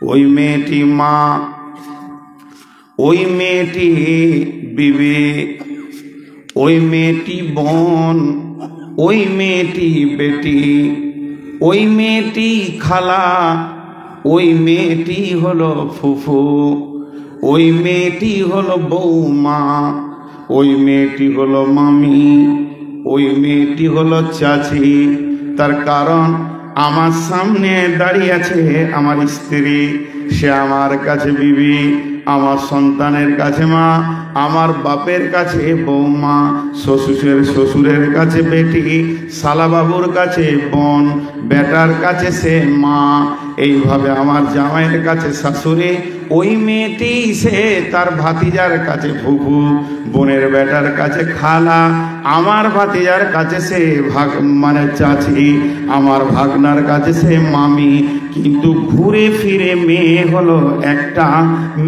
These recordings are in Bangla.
ওই মেয়েটি মা, ওই মেয়েটি বিবি, ওই মেয়েটি বোন, ওই মেয়েটি বেটি, ওই মেয়েটি খালা, ওই মেয়েটি হলো ফুফু, ওই মেয়েটি হলো বৌমা, ওই মেয়েটি হলো মামি, ওই মেয়েটি হলো চাচি। তার কারণ আমার সামনে দাঁড়িয়ে আছে আমার স্ত্রী, সে আমার কাছে বিবি, আমার সন্তানের কাছে মা, আমার বাপের কাছে বৌমা, শ্বশুরের কাছে বেটি, শালাবাবুর কাছে বোন, বেটার কাছে সে মা, এইভাবে আমার জামাইয়ের কাছে শাশুড়ি। ওই মেয়েটি সে তার ভাতিজার কাছে ফুফু, বোনের বেটার কাছে খালা, আমার ভাতিজার কাছে সে মানে চাচি, আমার ভাগনার কাছে সে মামি। কিন্তু ঘুরে ফিরে মেয়ে হলো একটা,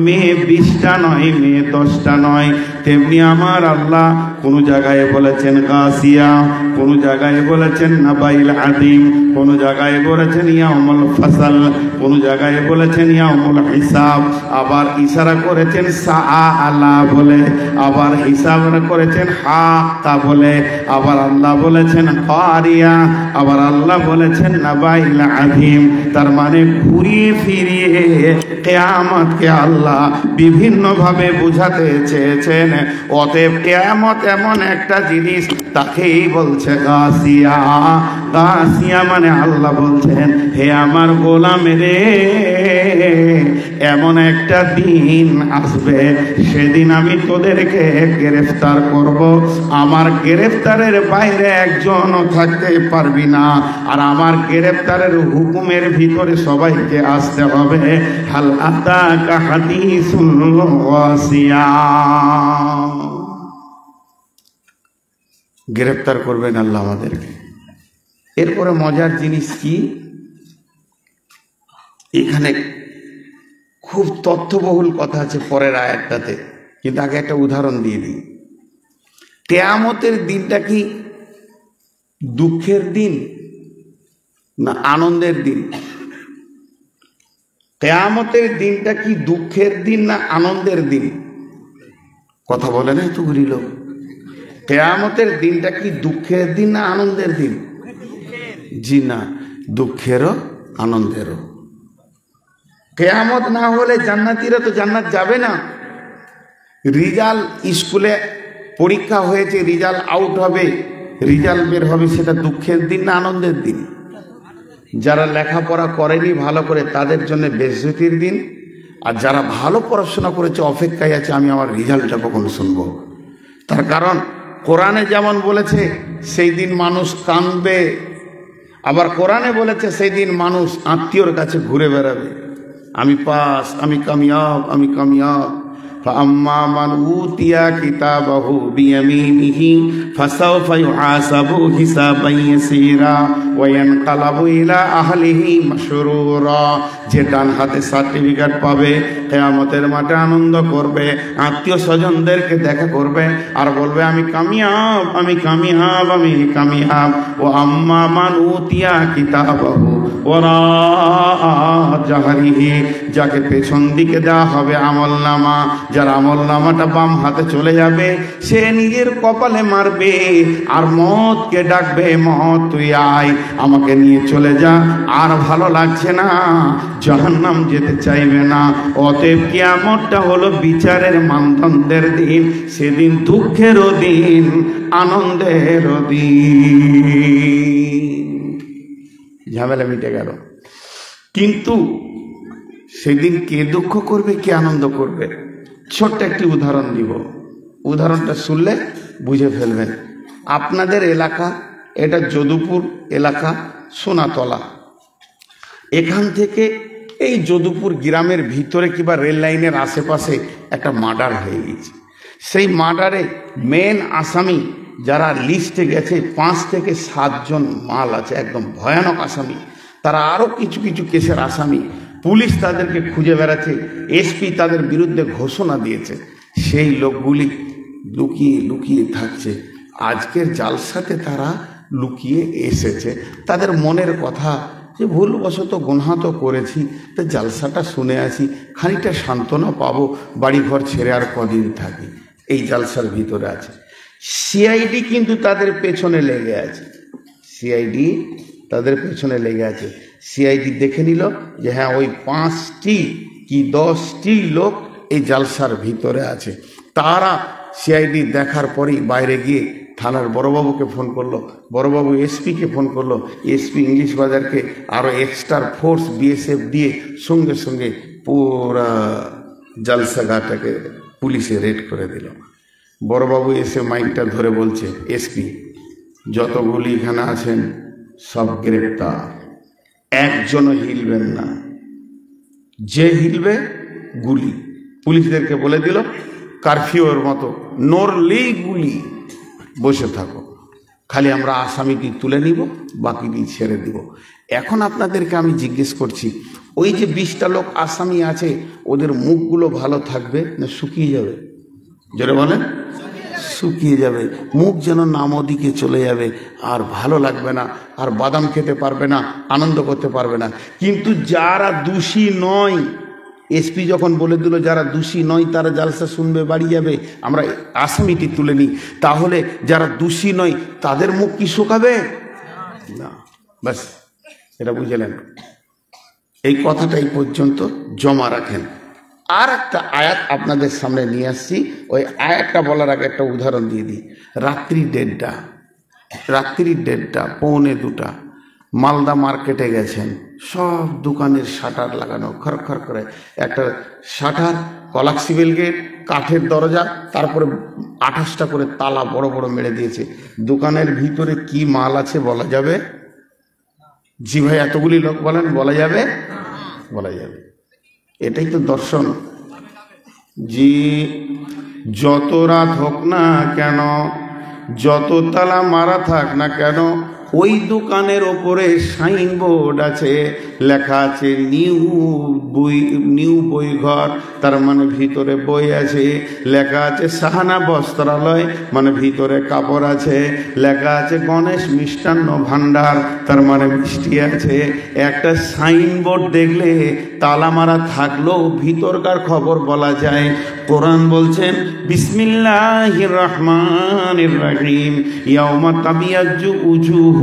মেয়ে 20টা নয়, মেয়ে 10টা নয়। তেমনি আমার আল্লাহ কোন জায়গায় বলেছেন গাসিয়া, কোন জায়গায় বলেছেন নাবাইল আদিম, কোন জায়গায় বলেছেন ইয়াউমুল ফাসাল, কোন জায়গায় বলেছেন ইয়াউমুল হিসাব, আবার ইশারা করেছেন সাআলা বলে, আবার হিসাব করেছেন হাক্কা বলে, আবার আল্লাহ বলেছেন কারিয়া, আবার আল্লাহ বলেছেন নাবাইল আদিম। তার মানে ঘুরিয়ে ফিরিয়ে কিয়ামতকে আল্লাহ বিভিন্ন ভাবে বুঝাতে চেয়েছেন। অতএব কিয়ামত এমন একটা জিনিস, তাকেই বলছে গাসিয়া। গাসিয়া মানে আল্লাহ বলছেন, হে আমার গোলাম রে, এমন একটা দিন আসবে, সেদিন আমি তোদেরকে গ্রেফতার করব, আমার গ্রেফতারের বাইরে একজনও থাকতে পারবি না, আর আমার গ্রেফতারের হুকুমের ভিতরে সবাইকে আসতে হবে। হাল আতাকা হাদিসুল গাসিয়া, গ্রেফতার করবেন আল্লাহ আমাদেরকে। এরপরে মজার জিনিস কি, এখানে খুব তথ্যবহুল কথা আছে পরের আয়াতটাতে, কিন্তু আগে একটা উদাহরণ দিয়ে দিই। কিয়ামতের দিনটা কি দুঃখের দিন না আনন্দের দিন? কিয়ামতের দিনটা কি দুঃখের দিন না আনন্দের দিন? কথা বলে না তো ঘুরিল। কিয়ামতের দিনটা কি দুঃখের দিন না আনন্দের দিন? জি না, দুঃখেরও আনন্দেরও। কিয়ামত না হলে জান্নাতীরা তো জান্নাত যাবে না। রিজাল্ট, স্কুলে পরীক্ষা হয়েছে, রিজাল্ট আউট হবে, রিজাল্ট বের হবে, সেটা দুঃখের দিন না আনন্দের দিন? যারা লেখাপড়া করেনি ভালো করে তাদের জন্য বেজ্জতির দিন, আর যারা ভালো পড়াশোনা করেছে অপেক্ষায় আছে আমি আমার রিজাল্টটা কখন শুনবো। তার কারণ কোরআনে যেমন বলেছে সেই দিন মানুষ কাঁদবে, আবার কোরআনে বলেছে সেই দিন মানুষ আত্মীয়র কাছে ঘুরে বেড়াবে, আমি পাস, আমি কামিয়াব, আমি কামিয়াব। فأما من أوتي كتابه بيمينه فسوف يحاسب حسابا يسيرا وينقلب إلى أهله مسرورا। যে ডান হাতে সার্টিফিকেট পাবে কিয়ামতের মাঠে আনন্দ করবে, আত্মীয় স্বজনদেরকে দেখা করবে আর বলবে আমি কামিয়াব, আমি কামিয়াব, আমি কামিয়াব। ও আম্মা মান উতিয়া কিতাবাহু ওরা জাহরিহি, যাকে পেছন দিকে দেওয়া হবে আমলনামা, যার আমলনামাটা বাম হাতে চলে যাবে, সে নিজের কপালে মারবে আর মওতকে ডাকবে, মওত তুই আয়, আমাকে নিয়ে চলে যা, আর ভালো লাগছে না, জাহান্নাম যেতে চাইবে না। অতএব কিয়ামতটা হলো বিচারের মানদণ্ডের দিন, সেদিন দুঃখেরও দিন, আনন্দেরও দিন। ঝামেলা মিটে গেল। কিন্তু সেদিন কে দুঃখ করবে কে আনন্দ করবে, ছোট্ট একটি উদাহরণ দিব, উদাহরণটা শুনলে বুঝে ফেলবেন। আপনাদের এলাকা, এটা যদুপুর এলাকা, সোনাতলা, এখান থেকে এই যদুপুর গ্রামের ভিতরে কিংবা রেল লাইনের আশেপাশে একটা মার্ডার হয়ে গেছে। সেই মার্ডারে মেন আসামি যারা লিস্টে গেছে 5 থেকে 7 জন মাল আছে, একদম ভয়ানক আসামি। তারা আরও কিছু কিছু কেসের আসামি, পুলিশ তাদেরকে খুঁজে বেড়াচ্ছে, এসপি তাদের বিরুদ্ধে ঘোষণা দিয়েছে। সেই লোকগুলি লুকিয়ে লুকিয়ে থাকছে, আজকের জালসাতে তারা লুকিয়ে এসেছে, তাদের মনের কথা যে ভুলবশত গুনাহ তো করেছি, তা জালসাটা শুনে আসি, খানিকটা সান্ত্বনা পাবো, বাড়িঘর ছেড়ে আর কদিন থাকি, এই জালসার ভিতরে আছে। সিআইডি কিন্তু তাদের পেছনে লেগে আছে, সিআইডি তাদের পেছনে লেগে আছে। সিআইডি দেখে নিল যে হ্যাঁ ওই 5টি কি 10টি লোক এই জালসার ভিতরে আছে। তারা সিআইডি দেখার পরেই বাইরে গিয়ে থানার বড়বাবুকে ফোন করলো, বড়বাবু এসপিকে ফোন করলো, এসপি ইংলিশ বাজারকে আরও এক্সট্রা ফোর্স বিএসএফ দিয়ে সঙ্গে সঙ্গে পুরা জালসাঘাটাকে পুলিশে রেড করে দিল। বড়বাবু এসে মাইকটা ধরে বলছে, এসপি যতগুলি এখানে আছেন সব গ্রেপ্তার, একজনও হিলবেন না, যে হিলবে গুলি। পুলিশদেরকে বলে দিল কারফিউর মতো নড়লেই গুলি, বসে থাকো, খালি আমরা আসামিটি তুলে নিব, বাকিটি ছেড়ে দিব। এখন আপনাদেরকে আমি জিজ্ঞেস করছি, ওই যে 20টা লোক আসামি আছে, ওদের মুখগুলো ভালো থাকবে না শুকিয়ে যাবে? জোরে বলেন, শুকিয়ে যাবে, মুখ যেন নামদিকে চলে যাবে, আর ভালো লাগবে না, আর বাদাম খেতে পারবে না, আনন্দ করতে পারবে না। কিন্তু যারা দোষী নয়, এসপি যখন বলে দিল যারা দোষী নয় তারা জালসা শুনবে, বাড়ি যাবে, আমরা আসামিটি তুলে নিই, তাহলে যারা দোষী নয় তাদের মুখ কি শুকাবে না? ব্যাস, এটা বুঝলেন? এই কথাটা এই পর্যন্ত জমা রাখেন। আর একটা আয়াত আপনাদের সামনে নিয়ে আসছি, ওই আয়াতটা বলার আগে একটা উদাহরণ দিয়ে দিই। রাত্রি 1:30 পৌনে 2টা মালদা মার্কেটে গেছেন, সব দোকানের শাটার লাগানো, খরখর করে, একটা শাটার, কলাক্সিবেল গেট, কাঠের দরজা, তারপরে 28টা করে তালা বড় বড় মেরে দিয়েছে। দোকানের ভিতরে কি মাল আছে বলা যাবে? জি ভাই, এতগুলি লোক বলেন, বলা যাবে? বলা যাবে। এটাই তো দর্শন। জি, যত রাত হোক না কেন, যত তালা মারা থাক না কেন, ওই দোকানের ওপরে সাইনবোর্ড আছে, লেখা আছে নিউ বই ঘর, তার মানে ভিতরে বই আছে। লেখা আছে সাহানা বস্ত্রালয়, মানে ভিতরে কাপড় আছে। লেখা আছে গণেশ মিষ্টান্ন ভান্ডার, তার মানে মিষ্টি আছে। একটা সাইনবোর্ড দেখলে তালা মারা থাকলেও ভিতরকার খবর বলা যায়। কোরআন বলছেন বিসমিল্লাহির রহমানির রহিম, ইয়াউমা তাবিয়াজ্জু উজুহু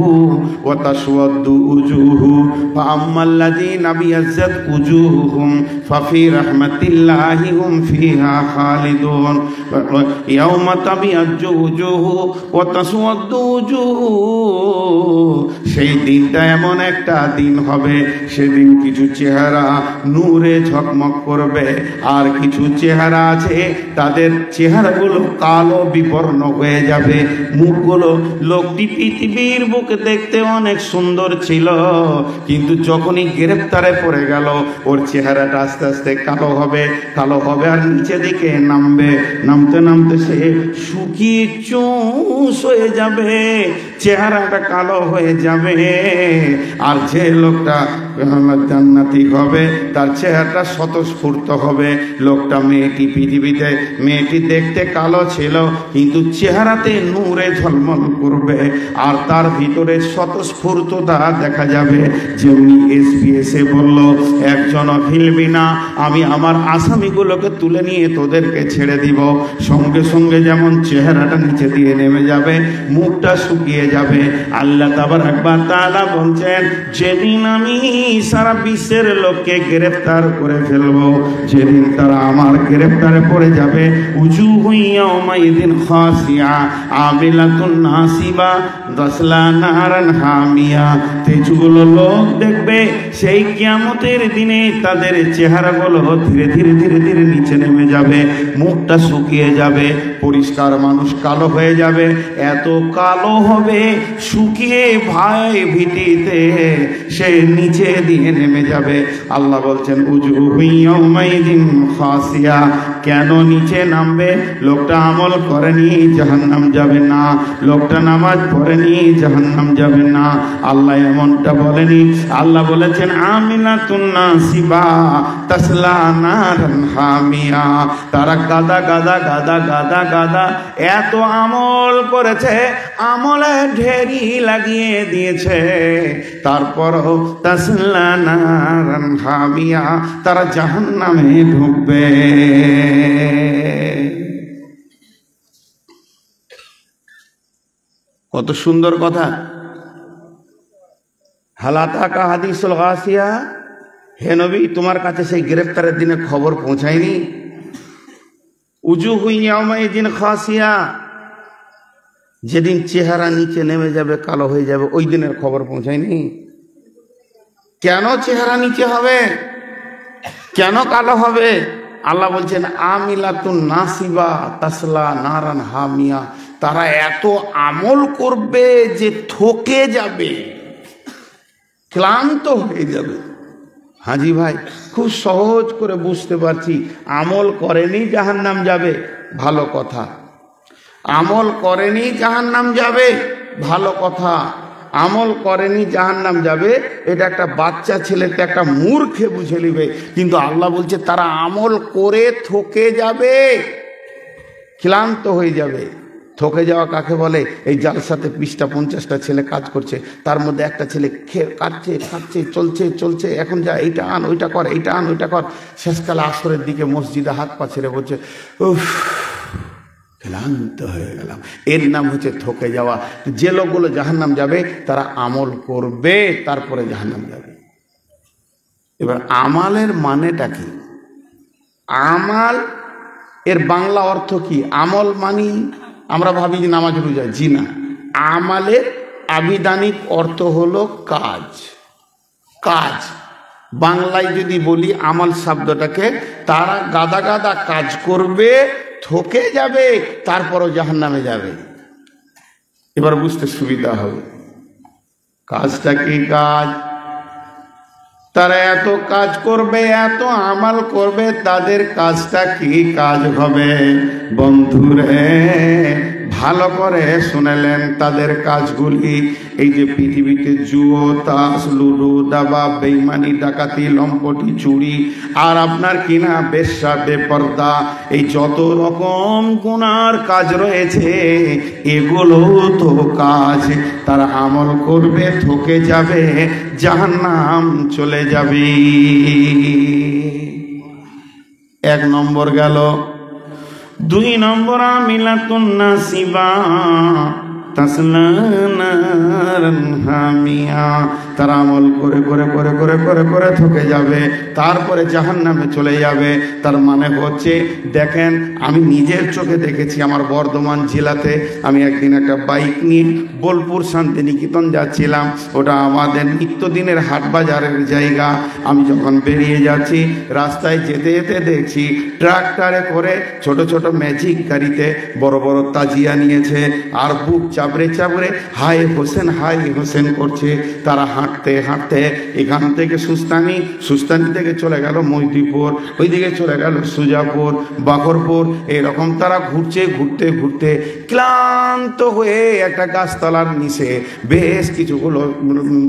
ওয়া তাসওয়াদ্দু উজুহু, ফাআম্মাল্লাযীনা বিয়াজ্জাত উজুহুহুম ফাফি রাহমাতিল্লাহি হুম ফিহা খালিদুন, ইয়াউমা তাবিয়াজ্জু উজুহু ওয়া তাসওয়াদ্দু উজুহু। সেই দিনটা এমন একটা দিন হবে, সেদিন কিছু চেহারা নূরে ঝকমক করবে, আর কিছু চেহারা আছে তাদের চেহারাগুলো কালো বিবর্ণ হয়ে যাবে। মুখগুলো, লোকটি পৃথিবীর বুকে দেখতে অনেক সুন্দর ছিল, কিন্তু যখনই গ্রেফতারে পড়ে গেল ওর চেহারাটা আস্তে আস্তে কালো হবে, কালো হবে, আর নিচে দিকে নামবে, নামতে নামতে সে শুকিয়ে চুষ হয়ে যাবে, চেহারাটা কালো হয়ে যাবে। আর যে লোকটা জান্নাতি হবে তার চেহারাটা স্বতঃস্ফূর্ত হবে। লোকটা, পৃথিবীতে মেয়েটি দেখতে কালো ছিল, কিন্তু চেহারাতে নূরে ঝলমল করবে, আর তার ভিতরে স্বতঃস্ফূর্ততা দেখা যাবে। যেমনি এসপি এসে বলল একজনও ফিরবি না, আমি আমার আসামিগুলোকে তুলে নিয়ে তোদেরকে ছেড়ে দিব, সঙ্গে সঙ্গে যেমন চেহারাটা নিচে দিয়ে নেমে যাবে, মুখটা শুকিয়ে যাবে। আল্লাহ তাবারক ওয়া তাআলা বলছেন, যেদিন আমি সারা বিশ্বের লোককে গ্রেফতার করে ফেলবো, যেদিন তারা আমার গ্রেফতারে পড়ে যাবে, উজুহু ইয়াউমাইযিন খাসিয়া আমিলাতুন নাসিবা তাসলা নারান হামিয়া। তেজগুলো লোক দেখবে সেই কিয়ামতের দিনে তাদের চেহারাগুলো ধীরে ধীরে ধীরে ধীরে নিচে নেমে যাবে, মুখটা শুকিয়ে যাবে, পরিষ্কার মানুষ কালো হয়ে যাবে, এত কালো হবে শুকিয়ে ভাই ভীতিতে সে নিচে দিয়ে নেমে যাবে। আল্লাহ বলছেন উজুহু ইয়াউমাইযিন খাসিয়া। কেন নিচে নামবে? লোকটা আমল করেনি, জাহান্নাম যাবে না, লোকটা নামাজ পড়েনি, জাহান্নাম যাবে না। আল্লাহ এমনটা বলেনি, আল্লাহ বলেছেন আমিনাতুন নাসিবা তাসলা নারান হামিয়া। তারা গাদা গাদা গাদা গাদা গাদা এত আমল করেছে, আমলে ঢেরি লাগিয়ে দিয়েছে, তারপরও তাসলা নারান হামিয়া, তারা জাহান্নামে ঢুকবে। কত সুন্দর কথা। হালাতাকা হাদিসুল গাসিয়া, হে নবী তোমার কাছে সেই গ্রেফতারের দিনে খবর পৌঁছায়নি? উজুহু ইয়াউমাইদিন খাসিয়া, যেদিন চেহারা নিচে নেমে যাবে, কালো হয়ে যাবে, ওই দিনের খবর পৌঁছায়নি? কেন চেহারা নিচে হবে, কেন কালো হবে? আল্লাহ বলছেন আমিলাতুন নাসিবা তাসলা নারান হামিয়া, তারা এত আমল করবে যে থকে যাবে, ক্লান্ত হয়ে যাবে। হাজি ভাই খুব সহজ করে বুঝতে পারছি, আমল করেনি জাহান্নাম যাবে, ভালো কথা। আমল করেনি জাহান্নাম যাবে, ভালো কথা। আমল করেনি জাহান্নাম যাবে, এটা একটা বাচ্চা ছেলেকে একটা মূর্খে বুঝে নিবে। কিন্তু আল্লাহ বলছে তারা আমল করে থকে যাবে, ক্লান্ত হয়ে যাবে। থকে যাওয়া কাকে বলে? এই জালসাতে 20টা-50টা ছেলে কাজ করছে, তার মধ্যে একটা ছেলে কাটছে খাচ্ছে, চলছে চলছে, এখন যা এইটা আন ওইটা কর, এইটা আন ওইটা কর। শেষকালে আসরের দিকে মসজিদে হাত পা ছেড়ে বলছে উফ ক্লান্ত হয়ে গেলাম। এর নাম হচ্ছে থকে যাওয়া। যে লোকগুলো জাহান্নাম যাবে তারা আমল করবে, তারপরে জাহান্নাম যাবে। এবার আমালের মানেটা কি? আমাল এর বাংলা অর্থ কি? আমল মানি আমরা ভাবি যে নামাজ রোজা, জি না। আমালের আবিধানিক অর্থ হলো কাজ। কাজ বাংলায় যদি বলি আমল শব্দটাকে, তারা গাদা গাদা কাজ করবে, থকে যাবে, তারপরও জাহান্নামে যাবে। এবার বুঝতে সুবিধা হবে কাজটা কি কাজ। তারা এত কাজ করবে, এত আমাল করবে, তাদের কাজটা কি কাজ হবে? বন্ধুরে ভালো করে শুনেলেন তাদের কাজগুলি। এই যে পৃথিবীতে জুয়ো, তাস, লুডো, দাবা, বেইমানি, ডাকাতি, লম্পটি, চুরি, আর আপনার কিনা বেশ্যা, বেপর্দা, এই যত রকম গুনার কাজ রয়েছে, এগুলো তো কাজ। তারা আমল করবে, থকে যাবে, জাহান্নাম চলে যাবে। 1 নম্বর গেল। 2 নম্বর আমিলাতুন নাসিবা তাসলা নারান হামিয়া, তারা আমল করে করে করে করে করে করে থকে যাবে, তারপরে জাহান্নামে চলে যাবে। তার মানে হচ্ছে, দেখেন আমি নিজের চোখে দেখেছি, আমার বর্ধমান জেলাতে আমি একদিন একটা বাইক নিয়ে বোলপুর শান্তিনিকেতন যাচ্ছিলাম। ওটা আমাদের নিত্যদিনের হাট বাজারের জায়গা। আমি যখন বেরিয়ে যাচ্ছি, রাস্তায় যেতে যেতে দেখছি ট্রাক্টরে করে ছোট ছোট ম্যাজিক গাড়িতে বড় বড় তাজিয়া নিয়েছে, আর বুক চাপড়ে চাপড়ে হাই হোসেন করছে। তারা হাঁটতে হাঁটতে এখান থেকে সুস্তানি থেকে চলে গেল মহিদীপুর, ওইদিকে চলে গেল সুজাপুর, বাখরপুর, এরকম তারা ঘুরছে। ঘুরতে ঘুরতে ক্লান্ত হয়ে একটা গাছতলার নিচে বেশ কিছুগুলো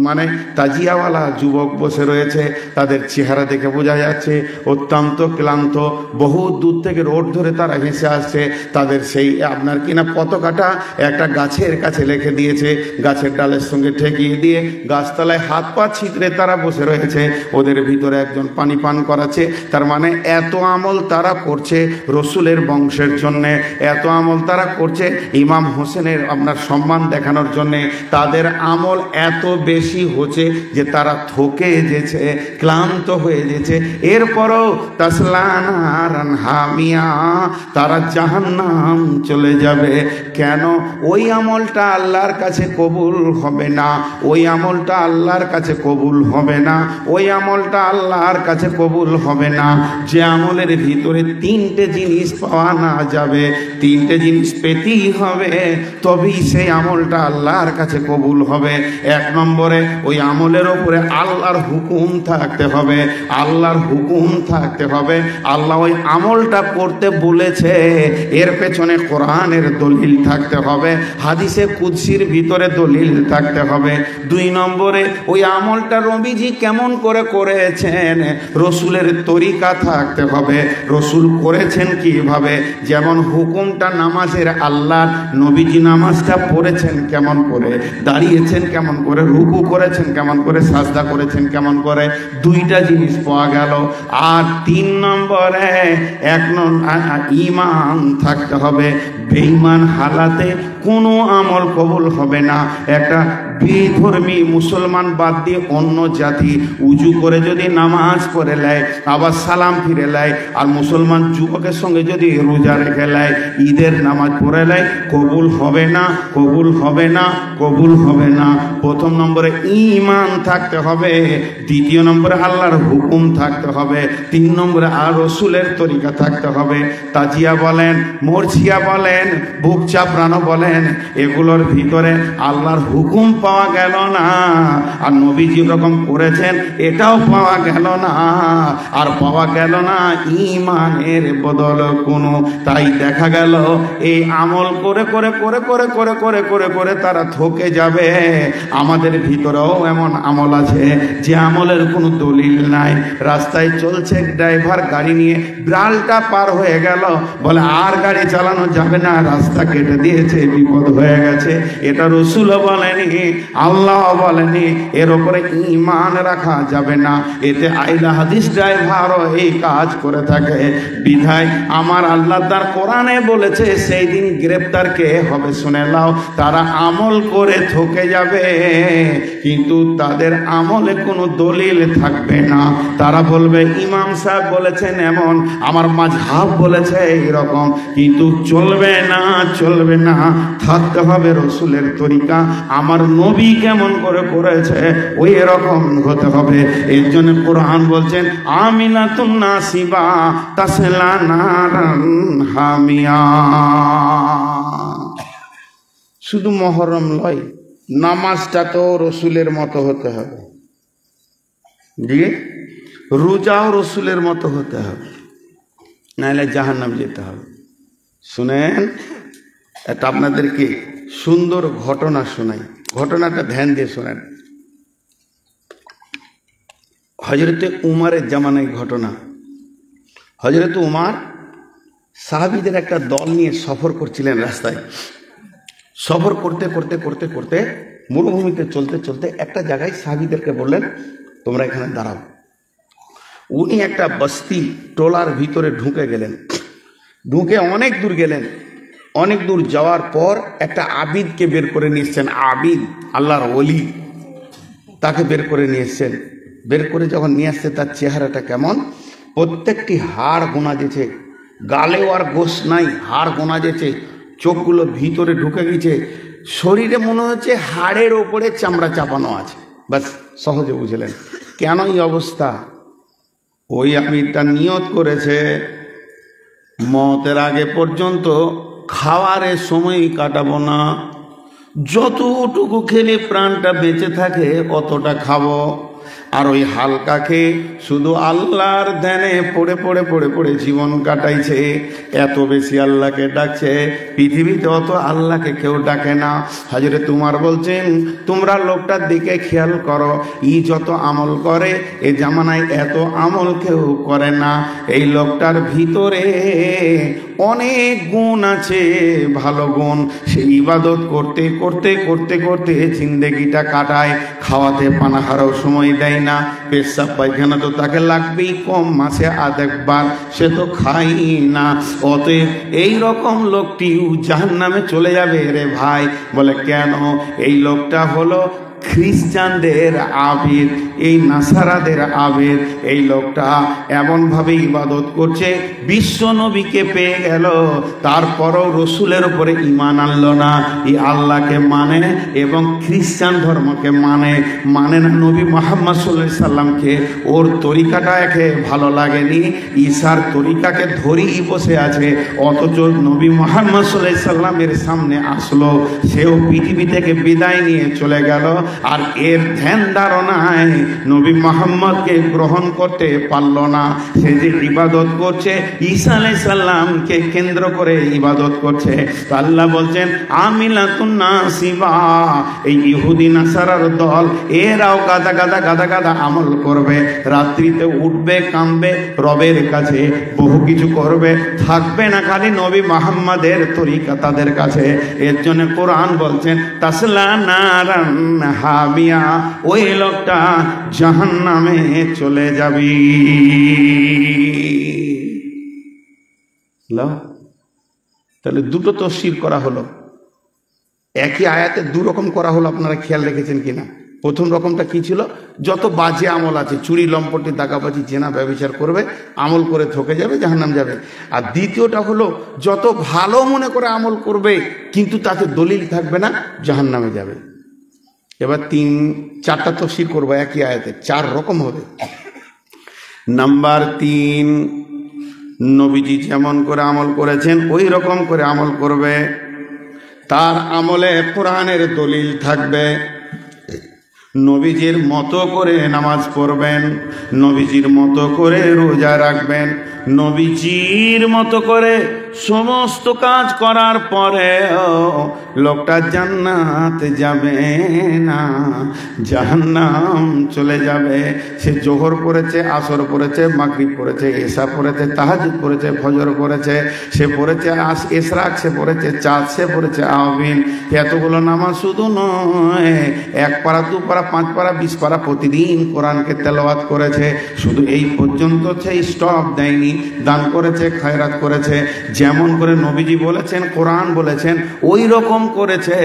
মানে তাজিয়াওয়ালা যুবক বসে রয়েছে। তাদের চেহারা দেখে বোঝা যাচ্ছে অত্যন্ত ক্লান্ত। বহু দূর থেকে রোড ধরে তারা হেসে আসছে। তাদের সেই আপনার কিনা পতাকাটা একটা গাছের কাছে রেখে দিয়েছে, গাছের ডালের সঙ্গে ঠেকিয়ে দিয়ে গাছতলায় হাত পা ছিতরে তারা বসে রয়েছে। ওদের ভিতরে একজন পানি পান করাচ্ছে। তার মানে এত আমল তারা করছে রসুলের বংশের জন্যে, এত আমল তারা করছে ইমাম হোসেনের আপনার সম্মান দেখানোর জন্যে। তাদের আমল এত বেশি হচ্ছে যে তারা থকে যেছে, ক্লান্ত হয়ে যেছে। এরপরও তাসলা নারান হামিয়া, তারা জাহান্নাম চলে যাবে। কেন? ওই আমলটা আল্লাহর কাছে কবুল হবে না, ওই আমলটা আল্লাহর কাছে কবুল হবে না, ওই আমলটা আল্লাহর কাছে কবুল হবে না। যে আমলের ভিতরে 3টে জিনিস পাওয়া না যাবে, 3টে জিনিস পেতেই হবে, তবেই সেই আমলটা আল্লাহর কাছে কবুল হবে। 1 নম্বরে ওই আমলের ওপরে আল্লাহর হুকুম থাকতে হবে, আল্লাহর হুকুম থাকতে হবে। আল্লাহ ওই আমলটা করতে বলেছে, এর পেছনে কোরআনের দলিল থাকতে হবে, হাদিস হাদিসে কুদসির ভিতরে দলিল থাকতে হবে। 2 নম্বরে ওই আমলটা নবীজি কেমন করে করেছেন, রসুলের তরিকা থাকতে হবে, রসুল করেছেন কিভাবে। যেমন হুকুমটা নামাজের, আল্লাহ নবীজি নামাজটা পড়েছেন কেমন করে, দাঁড়িয়েছেন কেমন করে, রুকু করেছেন কেমন করে, সাজদা করেছেন কেমন করে, 2টা জিনিস পাওয়া গেল। আর 3 নম্বরে ঈমান থাকতে হবে। বেঈমান হালাতে কোনো আমল কবুল হবে না। একটা বেধর্মী মুসলমান বাদ দিয়ে অন্য জাতি উজু করে যদি নামাজ পড়ে নেয়, আবার সালাম ফিরে নেয়, আর মুসলমান যুবকের সঙ্গে যদি রোজা রেখে নেয়, ঈদের নামাজ পড়ে নেয়, কবুল হবে না, কবুল হবে না, কবুল হবে না। 1 নম্বরে ঈমান থাকতে হবে, 2 নম্বরে আল্লাহর হুকুম থাকতে হবে, 3 নম্বরে আর রসুলের তরিকা থাকতে হবে। তাজিয়া বলেন, মরছিয়া বলেন, বুক চাপড়ানো বলেন, এগুলোর ভিতরে আল্লাহর হুকুম পাওয়া গেল না, আর নবীজি রকম করেছেন এটাও পাওয়া গেল না, আর পাওয়া গেল না ঈমানের বদল কোনো। তাই দেখা গেল এই আমল করে করে করে করে করে করে করে করে তারা থকে যাবে। আমাদের ভিতরেও এমন আমল আছে যে আমলের কোনো দলিল নাই। রাস্তায় চলছে ড্রাইভার গাড়ি নিয়ে, ব্রালটা পার হয়ে গেল, বলে আর গাড়ি চালানো যাবে না, রাস্তা কেটে দিয়েছে, বিপদ হয়ে গেছে। এটা রসুলও বলেনি, আল্লাহ বলেনি, এর উপরে ঈমান রাখা যাবে না। এতে আইলা হাদিস ড্রাইভারও এই কাজ করে থাকে। বিধায় আমার আল্লাহ তার কোরআনে বলেছে সেই দিন গ্রেপ্তার কে হবে শুনে নাও। তারা আমল করে থকে যাবে, কিন্তু তাদের আমলে কোনো দলিল থাকবে না। তারা বলবে ইমাম সাহেব বলেছেন এমন, আমার মাযহাব বলেছে এইরকম, কিন্তু চলবে না, চলবে না। থাকতে হবে রসুলের তরিকা, আমার নবী কেমন করে করেছে ওই এরকম হতে হবে। এর জন্য কোরআন বলছেন আমিনাতুন নাসিবা তাসলা নারান হামিয়া। শুধু মহরম লয়, নামাজটা তো রসুলের মতো হতে হবে, দিয়ে রোজাও রসুলের মতো হতে হবে, নাহলে জাহান্নাম যেতে হবে। শুনেন, এটা আপনাদেরকে সুন্দর ঘটনা শোনাই, ঘটনাটা ধ্যান দিয়ে শোনেন। হযরতে উমারের জামানায় ঘটনা। হযরতে উমার সাহাবীদের একটা দল নিয়ে সফর করছিলেন রাস্তায়। সফর করতে করতে করতে করতে মরুভূমিতে চলতে চলতে একটা জায়গায় সাহাবীদেরকে বললেন, তোমরা এখানে দাঁড়াও। উনি একটা বস্তি টোলার ভিতরে ঢুকে গেলেন। ঢুকে অনেক দূর গেলেন। অনেক দূর যাওয়ার পর একটা আবিদকে বের করে নিয়ে এসছেন। আবিদ, আল্লাহর ওলি, তাকে বের করে নিয়ে এসছেন। বের করে যখন নিয়ে আসছে, তার চেহারাটা কেমন, প্রত্যেকটি হাড় গোনা যেছে, গালেও আর গোশ নাই, হাড় গোনা যেছে, চোখগুলো ভিতরে ঢুকে গেছে, শরীরে মনে হচ্ছে হাড়ের ওপরে চামড়া চাপানো আছে। বাস সহজে বুঝলেন কেন এই অবস্থা। ওই আবিদটা নিয়ত করেছে মতের আগে পর্যন্ত খাওয়ারের সময় কাটাবো না, যতটুকু খেলে প্রাণটা বেঁচে থাকে অতটা খাবো। আর ওই হালকাকে শুধু আল্লাহর ধ্যানে পড়ে পড়ে পড়ে পড়ে জীবন কাটাইছে। এত বেশি আল্লাহকে ডাকছে, পৃথিবীতে অত আল্লাহকে কেউ ডাকে না। হযরত উমর বলছেন, তোমরা লোকটার দিকে খেয়াল করো, ই যত আমল করে এ জামানায় এত আমল কেউ করে না। এই লোকটার ভিতরে অনেক গুণ আছে, ভালো গুণ। সে ইবাদত করতে করতে করতে করতে জিন্দেগিটা কাটায়, খাওয়াতে পানাহারও সময় দেয় না, পেশাব পায়খানা তো তাকে লাগবেই, কম মাসে আধেকবার, সে তো খাই না। অতএব এই রকম লোকটিও জাহান্নামে চলে যাবে রে ভাই। বলে কেন? এই লোকটা হলো খ্রিস্টানদের আবিদ, এই নাসারাদের আবিদ। এই লোকটা এমনভাবে ইবাদত করছে, বিশ্ব নবীকে পেয়ে গেল, তারপরও রসুলের উপরে ঈমান আনলো না। এই আল্লাহকে মানে এবং খ্রিস্টান ধর্মকে মানে না নবী মুহাম্মদ সাল্লাল্লাহু আলাইহি সাল্লামকে। ওর তরিকাটা একে ভালো লাগেনি, ঈসার তরিকাকে ধরেই বসে আছে। অথচ নবী মুহাম্মদ সাল্লাল্লাহু আলাইহি সাল্লামের সামনে আসলো, সেও পৃথিবী থেকে বিদায় নিয়ে চলে গেল। আর এর ধ্যান ধারণায় নবী মুহাম্মদকে গ্রহণ করতে পারল না। সে যে ইবাদত করছে ঈসা আলাইহিস সালামকে কেন্দ্র করে ইবাদত করছে। তো আল্লাহ বলছেন আমিলাতুন নাসিবা, এই ইহুদি নাসারার দল এরাও গাদা গাদা গাদা গাদা আমল করবে, রাত্রিতে উঠবে কাঁদবে রবের কাছে, বহু কিছু করবে, থাকবে না খালি নবী মুহাম্মাদের তরিকা তাদের কাছে। এর জন্য কোরআন বলছেন তাসলা নারান হামিয়া, ওই লোকটা জাহান্নামে চলে যাবি। তাহলে দুটো তফসির করা হলো, একই আয়াতে দু রকম করা হলো। আপনারা খেয়াল রেখেছেন কিনা? প্রথম রকমটা কি ছিল? যত বাজে আমল আছে, চুরি লম্পটি দাগাবাজি জেনা ব্যভিচার করবে, আমল করে থকে যাবে, জাহান্নাম যাবে। আর দ্বিতীয়টা হলো যত ভালো মনে করে আমল করবে কিন্তু তাতে দলিল থাকবে না, জাহান্নামে যাবে। এবার চারটা তফসির করবো একই আয়াতে, 4 রকম হবে। নাম্বার 3, নবীজি যেমন করে আমল করেছেন ওই রকম করে আমল করবে, তার আমলে কোরআনের দলিল থাকবে। নবীজির মতো করে নামাজ পড়বেন, নবীজির মতো করে রোজা রাখবেন, নবীজির মতো করে সমস্ত কাজ করার পরে লোকটা জান্নাতে যাবে না, জাহান্নাম চলে যাবে। সে জোহর পড়েছে, আসর পড়েছে, মাগরিব পড়েছে, এশা পড়েছে, তাহাজ্জুদ পড়েছে, ফজর পড়েছে, সে পড়েছে ইশরাক, সে পড়েছে চাঁদ, সে পড়েছে আওয়াবিন। এতগুলো নামাজ শুধু নয়, 1 পারা 2 পারা 5 পারা 20 পারা প্রতিদিন কোরআনকে তেলাওয়াত করেছে। শুধু এই পর্যন্ত সে স্টপ দেয়নি, দান করেছে, খায়রাত করেছে। যেমন করে নবীজি বলেছেন, কোরআন বলেছেন, ওই রকম করেছে।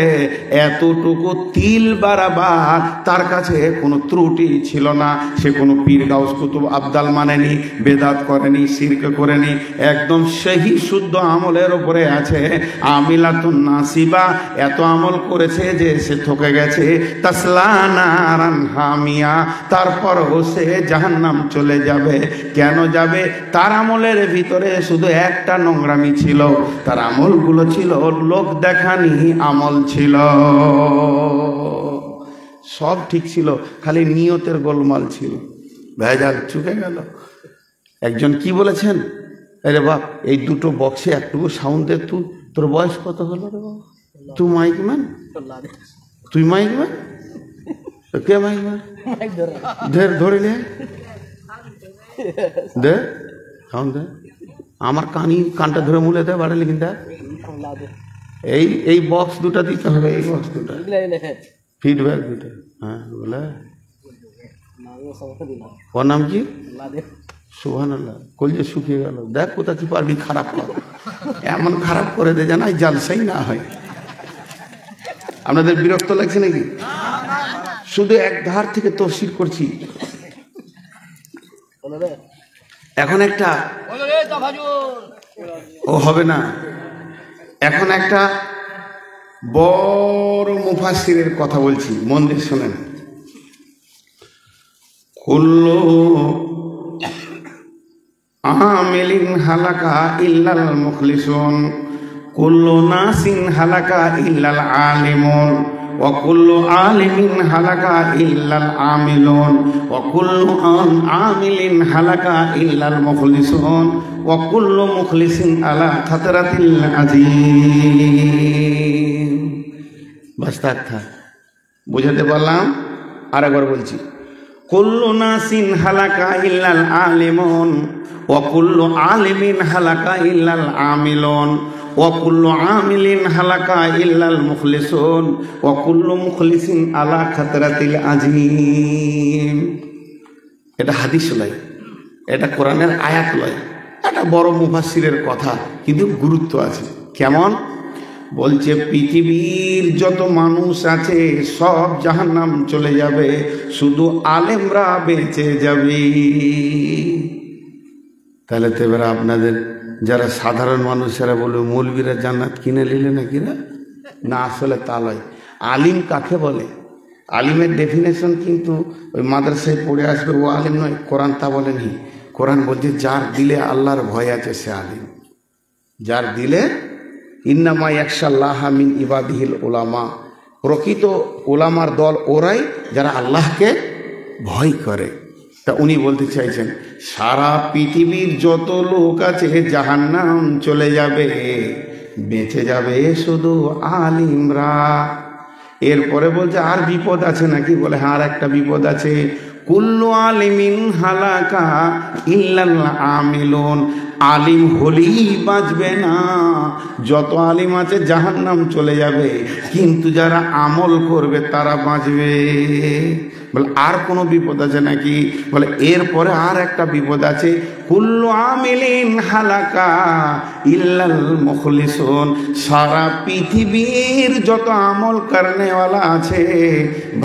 এতটুকু তিল বারাবার তার কাছে কোনো ত্রুটি ছিল না। সে কোনো পীর গাউস কুতুব আবদাল মানেনি, বেদাত করেনি, শিরক করেনি, একদম সহি শুদ্ধ আমলের উপরে আছে। আমিলাতুন নাসিবা, এত আমল করেছে যে সে ঠকে গেছে। তাসলা নারান হামিয়া, তারপরও সে জাহান্নাম চলে যাবে। কেন যাবে? তার আমলের ভিতরে শুধু একটা নোংরামি ছিল, তার আমলগুলো ছিল লোক দেখানি আমল ছিল। সব ঠিক ছিল, খালি নিয়তের গোলমাল ছিল, ভেজাল চুকে গেল। একজন কি বলেছেন, আরে বাপ এই দুটো বক্সে একটুকু সাউন্ড দে। তোর বয়স কত হলো রে বাবা? তুই মাইক ম্যান? তুই মাইক ম্যান? কে মাইক ম্যান? ধরিলে দে সাউন্ড দে। আমার কানটা ধরে মুলে দেয়, বাড়ালে কিন্তু এই বক্স দুটা দিতে হবে, এই বক্স দুটা ফিডব্যাক দুটো। হ্যাঁ বলে ওর নাম কি? সুবহানাল্লাহ। কলজে শুকিয়ে গেল। দেখ কোথা কি পারবি খারাপ কর, এমন খারাপ করে দে যেন জালসাই না হয়। আপনাদের বিরক্ত লাগছে নাকি? শুধু এক ধার থেকে তফসির করছি। এখন একটা ও হবে না, এখন একটা বড় মুফাসসিরের কথা বলছি, মন দিয়ে শোনেন। কুল্লু আমিলিন হালাকা ইল্লাল মুখলিসুন, কুল্লু নাসিন হালাকা ইল্লাল আলিমুন, ওয়া কুল্লু আলিমিন হালাকা ইল্লাল আমিলুন, ওয়া কুল্লু আমিলিন হালাকা ইল্লাল মুখলিসুন, ওয়া কুল্লু মুখলিসিন আলা খাতরাতিল আযীম। বাস থাক, বুঝাতে পারলাম? আরেকবার বলছি, কুল্লু নাসিন হালাকা ইল্লাল আলিমুন, ওয়া কুল্লু আলিমিন হালাকা ইল্লাল আমিলুন, ওয়া কুল্লু আমিলিন হালাকা ইল্লাল মুখলিসুন, ওয়া কুল্লু মুখলিসিন আলা খাতরাতিল আযীম। এটা হাদিস লয়, এটা কোরআনের আয়াত লয়, এটা বড় মুফাসসিরের কথা, কিন্তু গুরুত্ব আছে। কেমন? বলছে পৃথিবীর যত মানুষ আছে সব জাহান্নাম চলে যাবে, শুধু আলেমরা বেঁচে যাবে। তাহলে তো এবার আপনাদের যারা সাধারণ মানুষেরা বলবে মৌলবীরা জান্নাত কিনে নিলে নাকি না, আসলে তা নয়। আলিম কাকে বলে? আলিমের ডেফিনেশন কিন্তু ওই মাদ্রাসায় পড়ে আসবে ও আলিম নয়, কোরআন তা বলেনি। কোরআন বলছে যার দিলে আল্লাহর ভয় আছে সে আলিম। যার দিলে ইন্নামা ইয়াখশাল্লাহা মিন ইবাদিহিল উলামা, প্রকৃত ওলামার দল ওরাই যারা আল্লাহকে ভয় করে। তা উনি বলতে চাইছেন সারা পৃথিবীর যত লোক আছে জাহান্নাম চলে যাবে, বেঁচে যাবে শুধু আলিমরা। এরপরে বলছে আর বিপদ আছে নাকি? বলে হ্যাঁ, আর একটা বিপদ আছে। কুল্লু আলিমিন হালাকা ইল্লাল আমিলুন, আলিম হলেই বাঁচবে না, যত আলিম আছে জাহান্নাম চলে যাবে, কিন্তু যারা আমল করবে তারা বাঁচবে। বলে আর কোনো বিপদ আছে নাকি? বলে এরপরে আর একটা বিপদ আছে। কুল্লু আমিলিন হালাকা ইল্লাল মুখলিসুন, সারা পৃথিবীর যত আমল করনেওয়ালা আছে,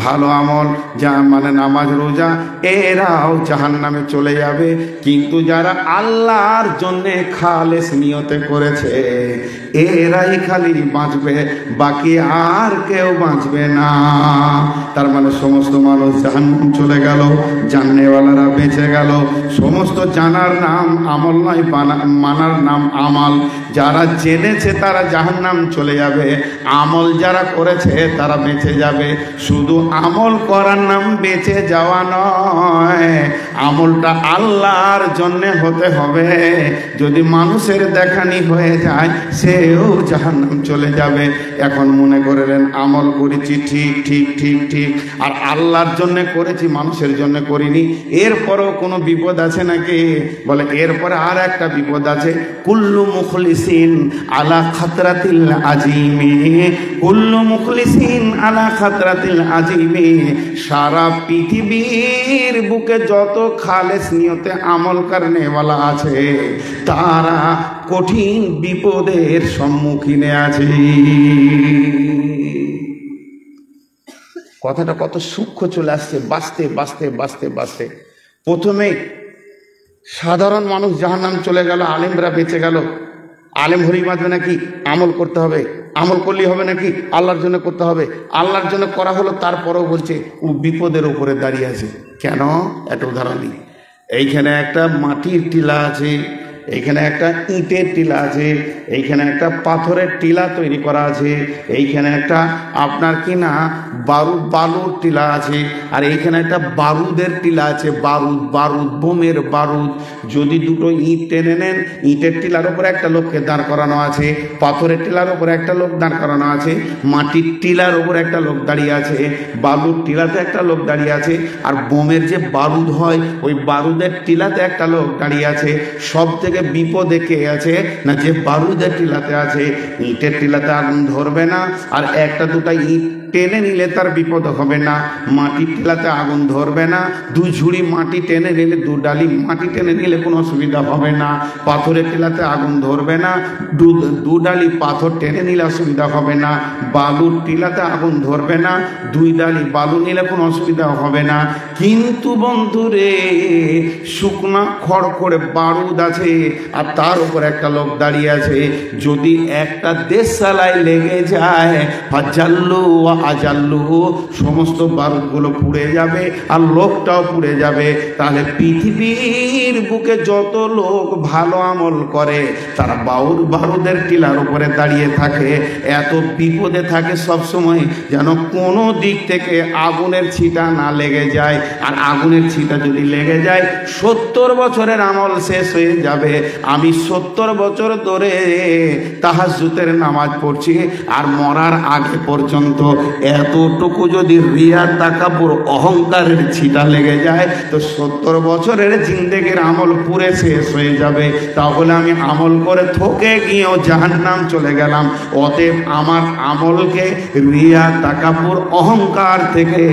ভালো আমল যা মানে নামাজ রোজা, এরাও জাহান্নামে চলে যাবে, কিন্তু যারা আল্লাহর জন্যে খালেস নিয়তে করেছে এরাই খালি বাঁচবে, বাকি আর কেউ বাঁচবে না। তার মানে সমস্ত মানুষ জাহান্নাম চলে গেল, জাননেওয়ালারা বেঁচে গেল। সমস্ত জানার নাম আমল নয়, মানার নাম আমাল। যারা জেনেছে তারা জাহান্নাম চলে যাবে, আমল যারা করেছে তারা বেঁচে যাবে। শুধু আমল করার নাম বেঁচে যাওয়া নয়, আমলটা আল্লাহর জন্যে হতে হবে। যদি মানুষের দেখানি হয়ে যায় সেও জাহান্নাম চলে যাবে। এখন মনে করলেন আমল করেছি ঠিক ঠিক ঠিক ঠিক, আর আল্লাহর জন্য করেছি, মানুষের জন্য করিনি, এরপরও কোনো বিপদ আছে নাকি? বলে এরপরে আর একটা বিপদ আছে। কুল্লু মুখলিসিন আলা খাতরাতিল আজিমি, কুল্লু মুখলিসিন আলা খাতরাতিল আজিমি, সারা পৃথিবীর বুকে যত খালেস নিয়তে আমল করনেওয়ালা আছে তারা কঠিন বিপদের সম্মুখীনে আছে। কথাটা কত সূক্ষ্ম চলে আসছে, বাঁচতে বাঁচতে বাঁচতে বাঁচতে। প্রথমে সাধারণ মানুষ জাহান্নাম চলে গেল, আলেমরা বেঁচে গেল। আলেম হলেই বাঁচবে নাকি? আমল করতে হবে। আমল করলেই হবে নাকি? আল্লাহর জন্য করতে হবে। আল্লাহর জন্য করা হলো, তারপরেও বলছে ও বিপদের উপরে দাঁড়িয়ে আছে। কেন? একটা উদাহরণ দিই। এইখানে একটা মাটির টিলা আছে, এইখানে একটা ইটের টিলা আছে, এইখানে একটা পাথরের টিলা তৈরি করা আছে, এইখানে একটা আপনার কি না বালুর টিলা আছে, আর এইখানে একটা বারুদের টিলা আছে, বারুদ বোমের বারুদ। যদি দুটো ইট টেনে নেন, ইটের টিলার উপরে একটা লোককে দাঁড় করানো আছে, পাথরের টিলার উপরে একটা লোক দাঁড় করানো আছে, মাটির টিলার উপরে একটা লোক দাঁড়িয়ে আছে, বালুর টিলাতে একটা লোক দাঁড়িয়ে আছে, আর বোমের যে বারুদ হয় ওই বারুদের টিলাতে একটা লোক দাঁড়িয়ে আছে। সব থেকে বিপদে কে আছে না? যে বারুদের টিলাতে আছে। ইটের টিলাতে আগুন ধরবে না, আর একটা দুটা ইট টেনে নিলে তার বিপদ হবে না। মাটির টিলাতে আগুন ধরবে না, দু ঝুড়ি মাটি টেনে নিলে, দু ডালি মাটি টেনে নিলে কোনো অসুবিধা হবে না। পাথরের টিলাতে আগুন ধরবে না, দু ডালি পাথর টেনে নিলে অসুবিধা হবে না। বালুর টিলাতে আগুন ধরবে না, দুই ডালি বালু নিলে কোনো অসুবিধা হবে না। কিন্তু বন্ধুরে, শুকনা খড়খড়ে বারুদ আছে, আর তার উপর একটা লোক দাঁড়িয়ে আছে। যদি একটা দেশালাই লেগে যায়, ফাজাল্লু আজাল্লু, সমস্ত বারুদগুলো পুড়ে যাবে আর লোকটাও পুড়ে যাবে। তাহলে পৃথিবীর বুকে যত লোক ভালো আমল করে তারা বারুদের টিলার উপরে দাঁড়িয়ে থাকে, এত বিপদে থাকে সব সময় যেন কোনো দিক থেকে আগুনের ছিটা না লেগে যায়। আর আগুনের ছিটা যদি লেগে যায় 70 বছরের আমল শেষ হয়ে যাবে। আমি 70 বছর ধরে তাহাজ্জুদের নামাজ পড়ছি, আর মরার আগে পর্যন্ত এতটুকু যদি রিয়া তাকাব্বুর অহংকারের ছিটা লেগে যায় তো 70 বছরের জিন্দেগির আমল পুরে শেষ হয়ে যাবে। তাহলে আমি আমল করে থকে গিয়েও জাহান্নাম চলে গেলাম। অতএব আমার আমলকে রিয়া তাকাব্বুর অহংকার থেকে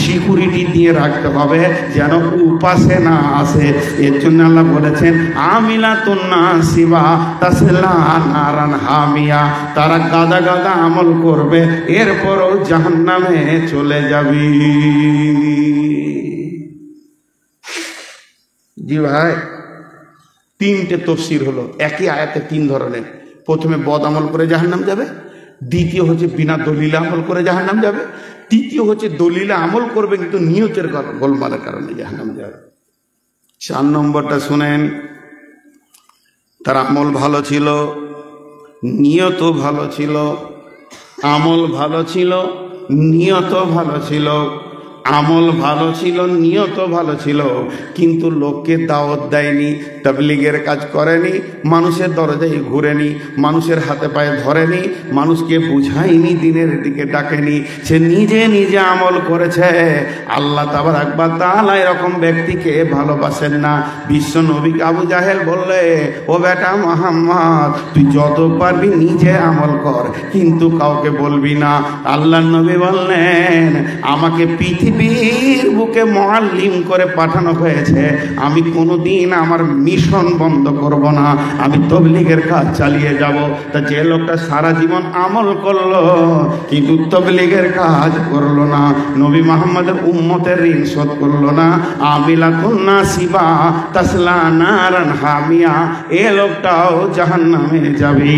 সিকিউরিটি দিয়ে রাখতে হবে যেন উপাসে না আসে। এর জন্য আল্লাহ বলেছেন আমিলাতুন নাসিবা তাসলা নারান হামিয়া, তারা গাদা গাদা আমল করবে, এরপরও জাহান্নামে চলে যাবি। জি ভাই, 3টে তাফসীর হলো একই আয়াতে 3 ধরনের। প্রথমে বদ আমল করে জাহান্নাম যাবে, দ্বিতীয় হচ্ছে বিনা দলিলে আমল করে জাহান্নাম যাবে, তৃতীয় হচ্ছে দলিলে আমল করবে কিন্তু নিয়তের গোলমালের কারণে জাহান্নাম যাবে। 4 নম্বরটা শুনেন, তার আমল ভালো ছিল, নিয়তও ভালো ছিল, আমল ভালো ছিল, নিয়ত ভালো ছিল, আমল ভালো ছিল, নিয়ত ভালো ছিল, কিন্তু লোককে দাওয়াত দেয়নি, তাবলীগের কাজ করেনি, মানুষের দরজায় ঘুরেনি, মানুষের হাতে পায়ে ধরেনি, মানুষকে বুঝায়নি, দিনের দিকে ডাকেনি, সে নিজে নিজে আমল করেছে। আল্লাহ তাবারাক ওয়া তাআলা এরকম ব্যক্তিকে ভালোবাসেন না। বিশ্ব নবীকে আবু জাহেল বললে, ও বেটা মুহাম্মদ, তুই যত পারবি নিজে আমল কর, কিন্তু কাউকে বলবি না। আল্লাহর নবী বললেন, আমাকে পৃথিবীর বুকে মুআল্লিম করে পাঠানো হয়েছে, আমি কোনোদিন আমার মিশন বন্ধ করব না, আমি তাবলীগের কাজ চালিয়ে যাব। তা যে লোকটা সারা জীবন আমল করলো কিন্তু তাবলীগের কাজ করলো না, নবী মুহাম্মদের উম্মতের ঋণ শোধ করলো না, আমিলাতুন নাসিবা তাসলা নারান হামিয়া, এ লোকটাও জাহান্নামে যাবে।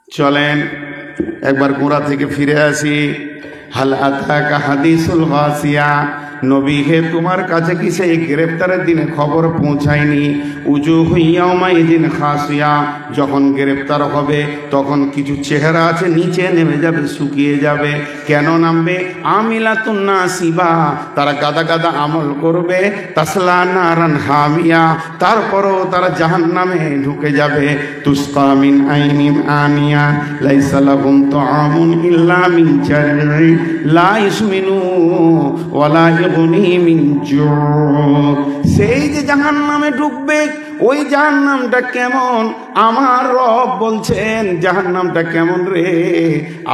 চলেন একবার গোড়া থেকে ফিরে আসি। হাল আতাকা হাদিসুল গাসিয়া, নবী হে তোমার কাছে কি সেই গ্রেফতারের দিনে খবর পৌঁছায়নি? উজুহু ইয়াউমাইদিন খাসিয়া, যখন গ্রেফতার হবে তখন কিছু চেহারা আছে নিচে নেমে যাবে, শুকিয়ে যাবে। কেন নামবে? আমিলাতুন নাসিবা, তারা গাদা গাদা আমল করবে, তাসলা নারান হামিয়া, তারপরও তারা জাহান্নামে ঢুকে যাবে। তুসকা মিন আইনিন আনিয়া লাইসা লাহুম তুআমুন ইল্লা মিন জাররি লা ইসমিনু ওয়ালা ইগনি মিন জু। সেই যে জাহান্নামে ঢুকবে, ওই জাহান্নামটা কেমন? আমার রব বলছেন জাহান্নামটা কেমন রে?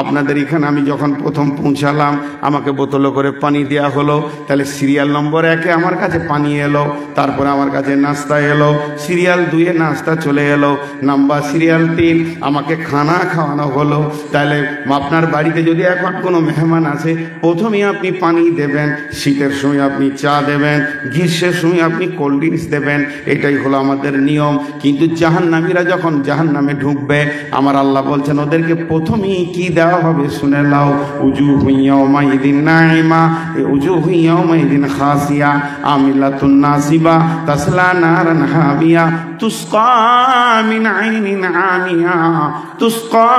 আপনাদের এখানে আমি যখন প্রথম পৌঁছালাম, আমাকে বোতলে করে পানি দেওয়া হলো, তাহলে সিরিয়াল নম্বর 1-এ আমার কাছে পানি এলো, তারপরে আমার কাছে নাস্তা এলো, সিরিয়াল 2-এ নাস্তা চলে এলো, নাম্বার সিরিয়াল 3 আমাকে খানা খাওয়ানো হলো। তাহলে আপনার বাড়িতে যদি এখন কোনো মেহমান আসে, প্রথমেই আপনি পানি দেবেন, শীতের সময় আপনি চা দেবেন, গ্রীষ্মের সময় আপনি কোল্ড ড্রিঙ্কস দেবেন, এটাই হলো আমাদের নিয়ম। কিন্তু জাহান্নামীরা যখন জাহান্নামে ঢুকবে, আমার আল্লাহ বলছেন ওদেরকে প্রথমেই কি দেওয়া হবে শুনে নাও। উজুহু ইয়াউমাইদিন নাইমা উজুহু ইয়াউমাইদিন খাসিয়া আমিলাতুন নাসিবা তাসলা নারান হামিয়া তুসকা মিন আইনিন আনিয়া তুসকা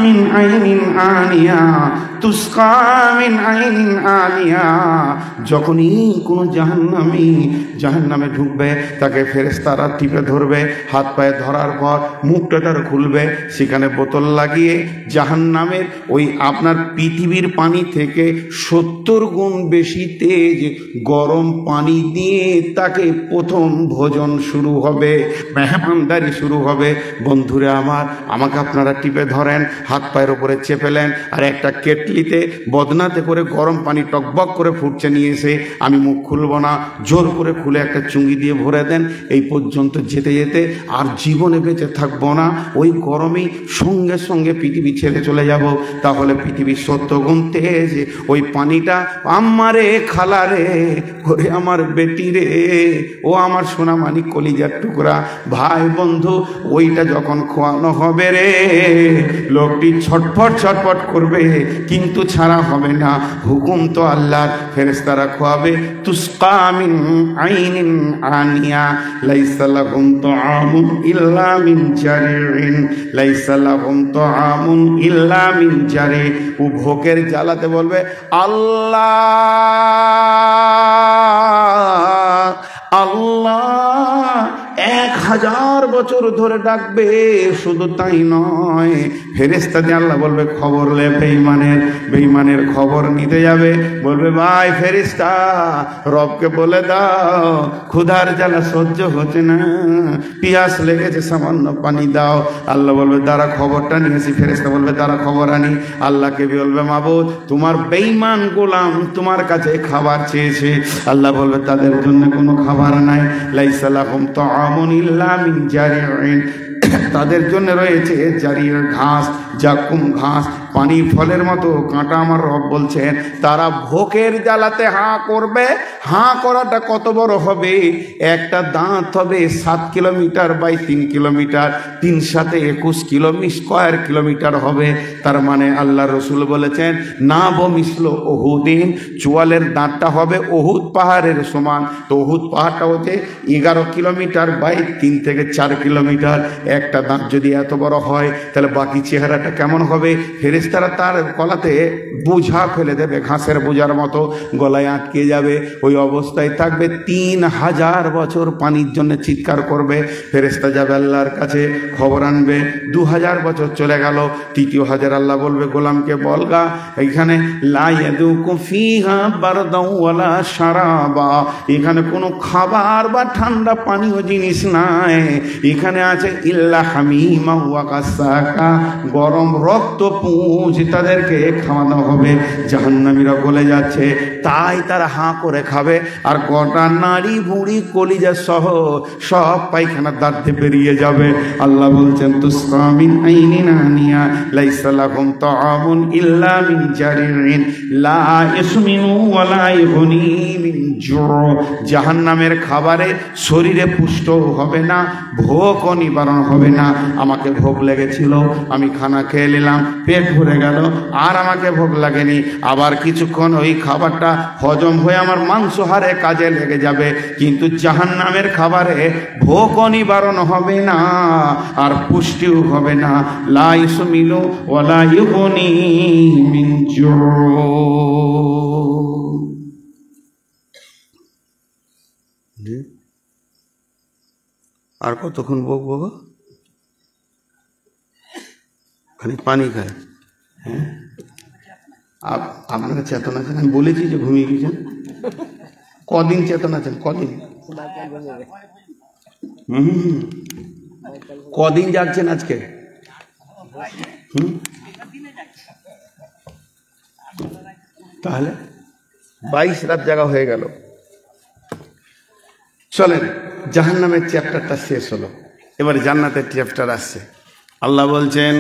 মিন আইনিন আনিয়া তুসকা মিন আইনিন আনিয়া। যখনই কোনো জাহান্নামে ঢুকবে, তাকে ফেরেশতারা টিপে ধরবে, হাত পায়ে ধরার পর মুখটা তার খুলবে, সেখানে বোতল লাগিয়ে জাহান্নামের ওই আপনার পৃথিবীর পানি থেকে 70 গুণ বেশি তেজ গরম পানি দিয়ে তাকে প্রথম ভোজন শুরু হবে, মেহমানদারি শুরু হবে। বন্ধুরা আমার, আমাকে আপনারা টিপে ধরেন, হাত পায়ের উপরে চেপেলেন, আর একটা কেটলিতে বদনাতে করে গরম পানি টকবক করে ফুটছে নিয়ে এসে আমি মুখ খুলব না, জোর করে খুলে একটা চুঙ্গি দিয়ে ভরে দেন। এই পর্যন্ত যেতে যেতে আর জীবনে বেঁচে থাকবো না, ওই গরমেই সঙ্গে সঙ্গে পৃথিবী ছেড়ে চলে যাব। তাহলে পৃথিবীর 70 গুণ তেজ ওই পানিটা আমারে খালারে, ওরে আমার বেটি রে, ও আমার সোনামানি কলিজার টুকরা ভাই বন্ধু, ওইটা যখন খোয়ানো হবে রে, লোকটি ছটফট করবে, কিন্তু ছাড়া হবে না। হুকুম তো আল্লাহর, ফেরেশতারা খোয়াবে। তুসকা মিন আইনিন আনিয়া লাইসা লাহুম তুআমুন ইল্লা মিন জারিন লাইসা লাহুম তুআমুন ইল্লা মিন জারি। ও ভোকের জ্বালাতে বলবে আল্লাহ আল্লাহ, 1000 বছর ধরে ডাকবে। শুধু তাই নয়, ফেরেশতা দিয়ে আল্লাহ বলবে খবর লে, বেঈমানের খবর নিতে যাবে, বলবে ভাই ফেরেশতা, রবকে বলে দাও ক্ষুধার জ্বালা সহ্য হচ্ছে না, পিয়াস লেগেছে, সামান্য পানি দাও। আল্লাহ বলবে দাঁড়া খবরটা নিয়েছি। ফেরেশতা বলবে দাঁড়া খবর আনি। আল্লাহকে বলবে মাবুদ, তোমার বেঈমান গোলাম তোমার কাছে খাবার চেয়েছে। আল্লাহ বলবে তাদের জন্য কোনো খাবার নাই। লাইসা লাহুম তুআমুন ইল্লা মিন জারিন, তাদের জন্য রয়েছে জারির ঘাস, জাকুম ঘাস, পানি ফলের মতো কাঁটা। আমার রব বলছেন তারা ভোকের জ্বালাতে হাঁ করবে। হাঁ করাটা কত বড় হবে? একটা দাঁত হবে 7 কিলোমিটার বাই 3 কিলোমিটার, 3 সাথে 21 স্কয়ার কিলোমিটার হবে। তার মানে আল্লাহ রসুল বলেছেন না বমিসল ওহুদিন, চোয়ালের দাঁতটা হবে ওহুদ পাহাড়ের সমান। তো ওহুদ পাহাড়টা হচ্ছে 11 কিলোমিটার বাই 3 থেকে 4 কিলোমিটার। একটা দাঁত যদি এত বড় হয়, তাহলে বাকি চেহারাটা চেহারাটা কেমন হবে? ফেরেশতারা তার গলাতে বোঝা ফেলে দেবে, ঘাসের বোঝার মতো গলায় আটকে যাবে, ওই অবস্থায় থাকবে। 3000 বছর পানির জন্য চিৎকার করবে। ফেরেশতা যাবে আল্লাহর কাছে, খবর আনবে 2000 বছর চলে গেল। তৃতীয় হাজার আল্লাহ বলবে গোলামকে বলগা এখানে লা ইয়াদুকু ফিহা বারদাও ওয়ালা শারাবা, এখানে কোনো খাবার বা ঠান্ডা পানীয় জিনিস নাই, এখানে আছে ইল্লা হামিমা ওয়া গাসাকা, গরম রক্ত পুঁজ তাদেরকে খাওয়ানো হবে। জাহান্নামীরা গলে যাচ্ছে, তাই তারা হাঁ করে খাবে, আর গোটা নাড়ি ভুঁড়ি কলিজা সহ সব পায়খানার দাঁতে বেরিয়ে যাবে। আল্লাহ বলছেন তুসকা মিন আইনিন আনিয়া লাইসা লাহুম তাআমুন ইল্লা মিন জারিরিন লা ইয়াসমিনু ওয়া লা ইগুনি মিন জু। জাহান্নামের খাবারে শরীরে পুষ্ট হবে না, ভোকও নিবারণ হবে না। আমাকে ভোগ লেগেছিল, আমি খানা খেয়ে নিলাম, পেট ভরে গেল, আর আমাকে ভোগ লাগেনি, আবার কিছুক্ষণ ওই খাবারটা হজম হয়ে আমার মাংসহারে কাজে লেগে যাবে। কিন্তু জাহান্নামের খাবারে ভোকও নিবারণ হবে না, আর পুষ্টিও হবে না। লা ইয়াসমিনু ওয়া লা ইগুনি মিন জু। আর কতক্ষণ বকবো? খালি পানি খায়। হ্যাঁ, আপনারা চেতন আছেন? আমি বলেছি যে ঘুমিয়ে গেছেন। কদিন চেতন আছেন? কদিন কদিন যাচ্ছেন আজকে? তাহলে 22 রাত জায়গা হয়ে গেল। চলেন, জাহান্নামের চ্যাপ্টারটা শেষ হলো, এবার জান্নাতের চ্যাপ্টার আসছে। আল্লাহ বলছেন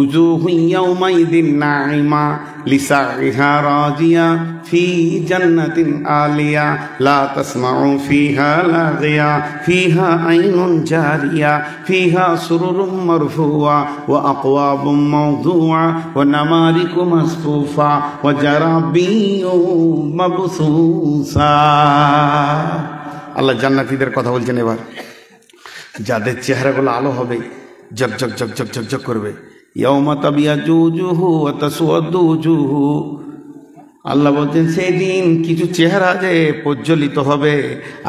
উজুহু ইয়াউমাইদিন নাঈমা লিসাইহা রাদিয়া ফি জান্নাতিন আলিয়া লা তাসমাউ ফিহা লাগিয়া ফিহা আইনুন জারিয়া ফিহা সুরুরুম মারফুয়া ওয়া আকওয়াবুম মাওদুআ ওয়া নামারিকু মাসফুফা ওয়া জারাবিয়্যু মাবসুসা। আল্লাহ জান্নাতীদের কথা বলছেন। এবার যাদের চেহারাগুলো আলো হবে, ঝকঝক ঝকঝক ঝকঝক করবে। ইয়াউমা তাবিয়াজু উজুহু ওয়া তাসওয়াদু উজুহু। আল্লাহ বলছেন সেদিন কিছু চেহারা আছে প্রজ্বলিত হবে,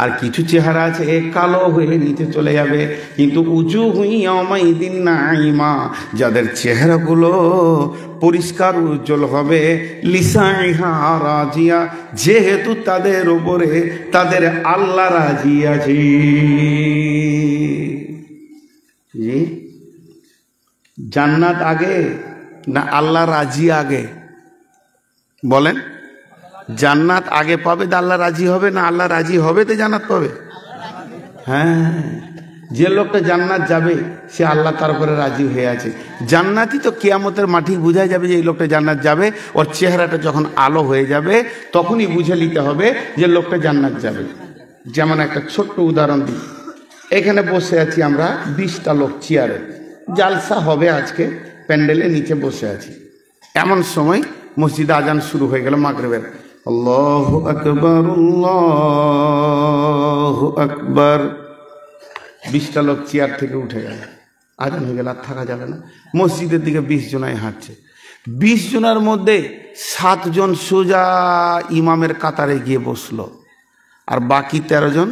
আর কিছু চেহারা আছে কালো হয়ে নিচে চলে যাবে। কিন্তু উজুহু ইয়াউমাইদিন নাঈমা, যাদের চেহারাগুলো পরিষ্কার উজ্জ্বল হবে, লিসাইহা রাজিয়া, যেহেতু তাদের উপরে তাদের আল্লাহ রাজি আছে। জান্নাত আগে না আল্লাহ রাজি আগে? বলেন, জান্নাত আগে পাবে তো আল্লাহ রাজি হবে, না আল্লাহ রাজি হবে তো জান্নাত পাবে? হ্যাঁ, যে লোকটা জান্নাত যাবে সে আল্লাহ তার উপরে রাজি হয়ে আছে। জান্নাতই তো কিয়ামতের মাঠে বোঝা যাবে যে এই লোকটা জান্নাত যাবে। ওর চেহারাটা যখন আলো হয়ে যাবে তখনই বুঝে নিতে হবে যে লোকটা জান্নাত যাবে। যেমন একটা ছোট্ট উদাহরণ দিই, এখানে বসে আছি আমরা 20টা লোক চেয়ারে, জালসা হবে আজকে, প্যান্ডেলে নিচে বসে আছি। এমন সময় মসজিদে আজান শুরু হয়ে গেল মাগরিবের। আল্লাহু আকবার আল্লাহু আকবার। 20টা লোক চেয়ার থেকে উঠে গেল, আজান হয়ে গেল, আর থাকা যাবে না। মসজিদের দিকে 20 জনাই হাঁটছে। 20 জনের মধ্যে 7 জন সোজা ইমামের কাতারে গিয়ে বসলো, আর বাকি 13 জন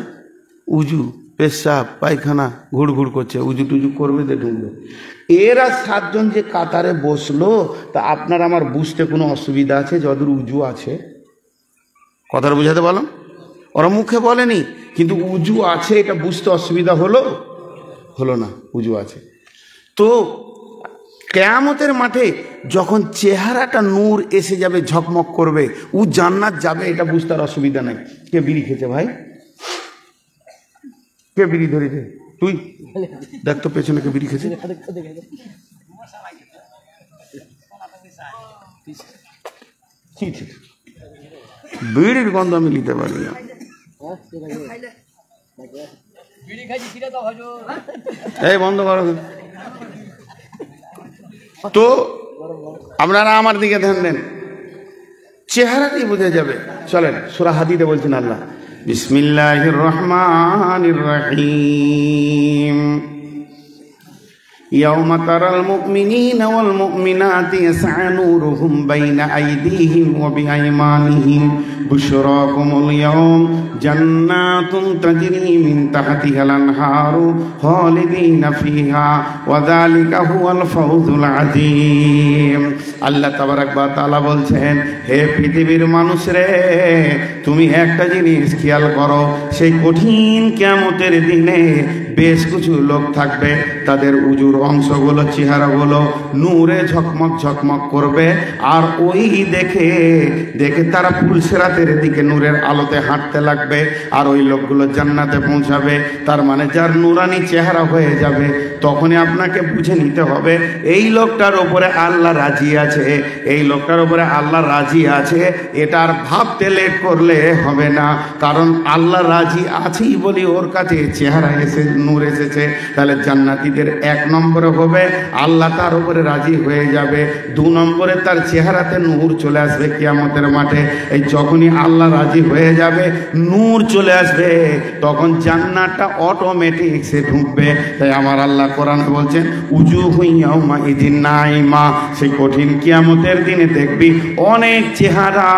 উজু পেশাব পায়খানা ঘুড়ঘুড় করছে, উজু টুজু করবে দে ঢুকবে। এরা 7 জন যে কাতারে বসলো, তা আপনার আমার বুঝতে কোনো অসুবিধা আছে যদুর উজু আছে? কথাটা বুঝাতে বললাম? ওরা মুখে বলেনি, কিন্তু উজু আছে এটা বুঝতে অসুবিধা হলো? হলো না, উজু আছে। তো কিয়ামতের মাঠে যখন চেহারাটা নূর এসে যাবে, ঝকমক করবে, ও জান্নাত যাবে, এটা বুঝতে আর অসুবিধা নাই। কে বিড়ি খেতে ভাই? কে বিড়ি ধরেছে? তুই দেখ তো পেছনে কে বিড়ি খেয়েছে। বিড়ির গন্ধ আমি নিতে পারি না। এই বন্ধ করো তো। আপনারা আমার দিকে ধ্যান দেন, চেহারাতেই বোঝা যাবে। চলেন সূরা হাদীদে বলছেন আল্লাহ, বিসমিল্লাহির রহমানির রহিম, يوم ترى المؤمنين والمؤمنات يسعى نورهم بين أيديهم وبأيمانهم بشراكم اليوم جنات تجري من تحتها الأنهار خالدين فيها وذلك هو الفوز العظيم আল্লাহ তাবারাক ওয়া তাআলা বলছেন, হে পৃথিবীর মানুষ রে, তুমি একটা জিনিস খেয়াল করো, সেই কঠিন কিয়ামতের দিনে বেশ কিছু লোক থাকবে, তাদের উজুর অংশগুলো, চেহারাগুলো নূরে ঝকমক ঝকমক করবে, আর ওই দেখে দেখে তারা পুলসিরাতের দিকে নূরের আলোতে হাঁটতে লাগবে, আর ওই লোকগুলো জান্নাতে পৌঁছাবে। তার মানে যার নূরানি চেহারা হয়ে যাবে, তখনই আপনাকে বুঝে নিতে হবে এই লোকটার উপরে আল্লাহ রাজি আছে, এই লোকটার উপরে আল্লাহ রাজি আছে। এটা আর ভাবতে লেট করলে হবে না, কারণ আল্লাহ রাজি আছেই বলি ওর কাছে চেহারা এসে নূর এসেছে। তাহলে জান্নাতীদের 1 নম্বরে হবে আল্লাহ তার উপরে রাজি হয়ে যাবে, 2 নম্বরে তার চেহারাতে নূর চলে আসবে কিয়ামতের মাঠে। এই যখনই আল্লাহ রাজি হয়ে যাবে, নূর চলে আসবে, তখন জান্নাতটা অটোমেটিক সে ঢুকবে। তাই আমার আল্লাহ কোরআন বলছেন, উজুহু ইয়াউমা ইযিন নাইমা, সেই কঠিন কিয়ামতের দিনে দেখবি অনেক চেহারা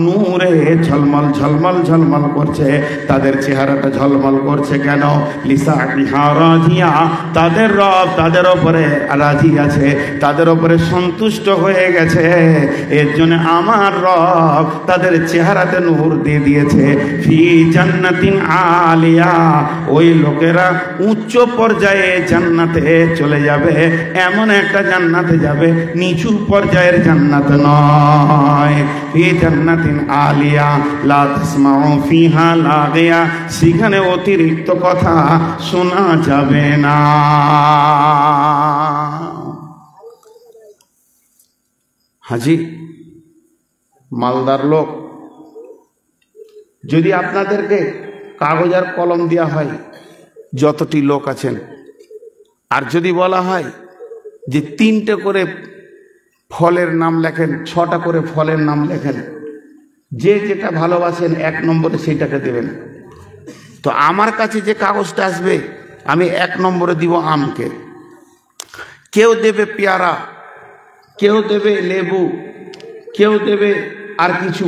নূরে ঝলমল ঝলমল ঝলমল করছে। তাদের চেহারাটা ঝলমল করছে কেন? লিসাইহা রাজিয়া, তাদের রব তাদের উপরে রাজি আছে, তাদের উপরে সন্তুষ্ট হয়ে গেছে। এর জন্য আমার রব তাদের চেহারাতে নূর দিয়ে দিয়েছে। ফি জান্নাতিন আলিয়া, ওই লোকেরা উচ্চ পর্যায়ে জান্নাতে চলে যাবে, এমন একটা জান্নাতে যাবে, নিচু পর্যায়ের জান্নাত নয়। ফি জান্নাতিন আলিয়া লা তাসমাউ ফিহা লাগিয়া, সেখানে অতিরিক্ত কথা শোনা যাবে না। হাজি মালদার লোক, যদি আপনাদেরকে কাগজ আর কলম দেওয়া হয় যতটি লোক আছেন, আর যদি বলা হয় যে 3টে করে ফলের নাম লেখেন, 6টা করে ফলের নাম লেখেন, যে যেটা ভালোবাসেন 1 নম্বরে সেইটাকে দেবেন, তো আমার কাছে যে কাগজটা আসবে আমি 1 নম্বরে দিব আমকে, কেউ দেবে পেয়ারা, কেউ দেবে লেবু, কেউ দেবে আর কিছু,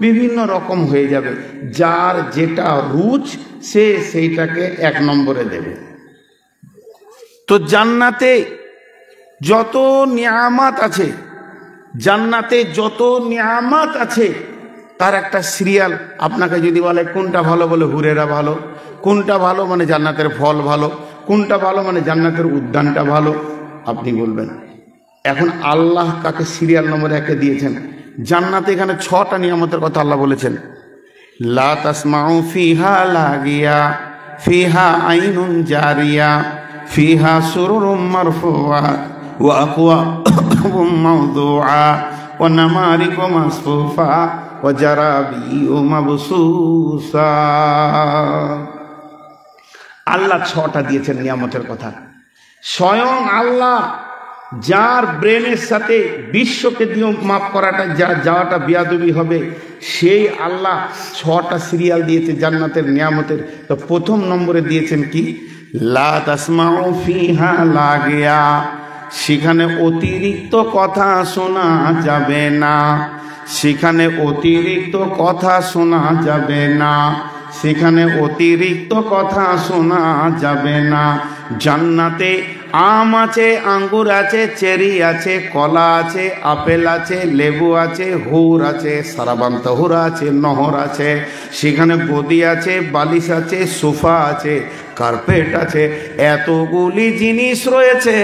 বিভিন্ন রকম হয়ে যাবে। যার যেটা রুচ সে সেইটাকে 1 নম্বরে দেবে। তো জান্নাতে যত নিয়ামত আছে, জান্নাতে যত নিয়ামত আছে, তার একটা সিরিয়াল আপনাকে যদি বলে কোনটা ভালো, বলে হুরেরা ভালো, কোনটা ভালো মানে জান্নাতের ফল ভালো, কোনটা ভালো মানে জান্নাতের উদ্যানটা ভালো, আপনি বলবেন। এখন আল্লাহ কাকে সিরিয়াল নম্বর 1 দিয়েছেন? জান্নাতে এখানে 6টা নিয়ামতের কথা আল্লাহ বলেছেন। লা তাসমাউ ফিহা লাগিয়া, ফিহা আইনুন জারিয়া, ফিহা সুরুরুম মারফুআ ওয়া আকওয়াবুম মাওদুআ ওয়া নামারিকু মাসফুফা ওয়া জারাবিউ মাবসুসা। আল্লাহ 6টা দিয়েছেন নিয়ামতের কথা। স্বয়ং আল্লাহ, যার ব্রেনের সাথে বিশ্বকে দিয়ে মাপ করাটা যাওয়াটা বিয়াদবি হবে, সেই আল্লাহ 6টা সিরিয়াল দিয়েছে জান্নাতের নিয়ামতের। তো 1 নম্বরে দিয়েছেন কি? লা তাসমাউ ফিহা লাগিয়া, সেখানে অতিরিক্ত কথা শোনা যাবে না, সেখানে অতিরিক্ত কথা শোনা যাবে না, সেখানে অতিরিক্ত কথা শোনা যাবে না। জান্নাতে আম আছে, আঙ্গুর আছে, চেরি আছে, কলা আছে, আপেল আছে, লেবু আছে, হুর আছে, সারাবান তহুরা আছে, নহর আছে, সেখানে গদি আছে, বালিশ আছে, সোফা আছে, কার্পেট আছে, এতগুলি জিনিস রয়েছে।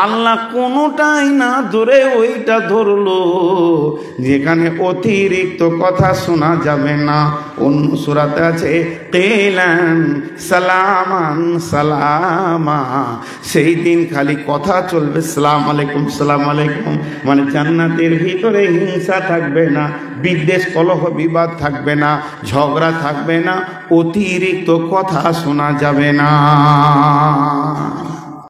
আল্লাহ কোনোটাই না ধরে ওইটা ধরলো যেখানে অতিরিক্ত কথা শোনা যাবে না। অন্য সূরাতে আছে কিলান সালামান সালামা, সেই দিন খালি কথা চলবে, সালাম আলাইকুম সালাম আলাইকুম। মানে জান্নাতের ভিতরে হিংসা থাকবে না, বিদ্বেষ কলহ বিবাদ থাকবে না, ঝগড়া থাকবে না, অতিরিক্ত কথা শোনা যাবে না।